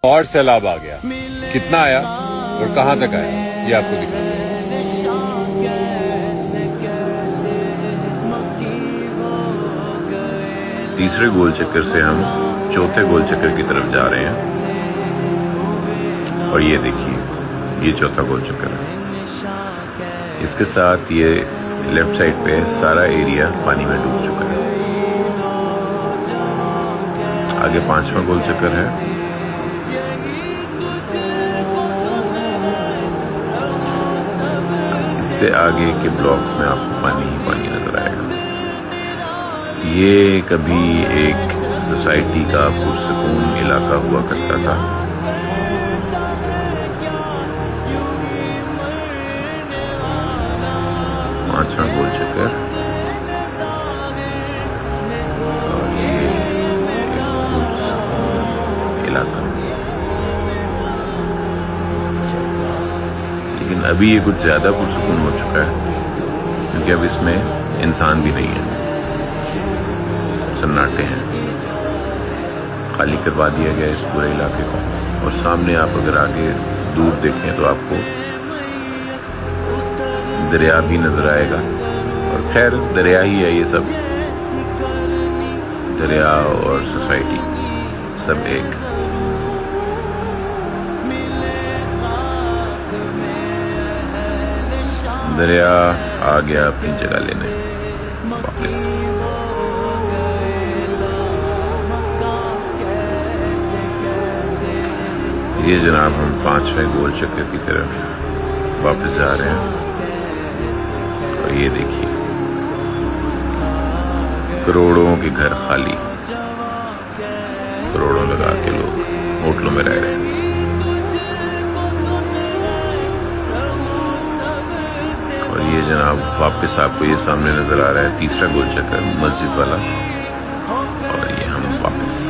اور سیلاب آ گیا. کتنا آیا اور کہاں تک آیا یہ آپ کو دکھاتے ہیں. تیسرے گول چکر سے ہم چوتھے گول چکر کی طرف جا رہے ہیں اور یہ دیکھیے یہ چوتھا گول چکر ہے. اس کے ساتھ یہ لیفٹ سائڈ پہ سارا ایریا پانی میں ڈوب چکا ہے. آگے پانچواں گول چکر ہے. اس سے آگے کے بلاکس میں آپ کو پانی ہی پانی نظر آئے گا. یہ کبھی ایک سوسائٹی کا پرسکون علاقہ ہوا کرتا تھا. پانچواں گول چکر اور یہ ایک پرسکون علاقہ. لیکن ابھی یہ کچھ زیادہ پرسکون ہو چکا ہے کیونکہ اب اس میں انسان بھی نہیں ہے. سناٹے ہیں. خالی کروا دیا گیا اس پورے علاقے کو. اور سامنے آپ اگر آگے دور دیکھیں تو آپ کو دریا بھی نظر آئے گا. اور خیر دریا ہی ہے یہ سب. دریا اور سوسائٹی سب ایک. دریا آ گیا اپنی جگہ لینے واپس. یہ جناب ہم پانچویں گول چکر کی طرف واپس جا رہے ہیں اور یہ دیکھیے کروڑوں کے گھر خالی. کروڑوں لگا کے لوگ ہوٹلوں میں رہ رہے ہیں. اور یہ جناب واپس آپ کو یہ سامنے نظر آ رہا ہے تیسرا گول چکر مسجد والا. اور یہ ہم واپس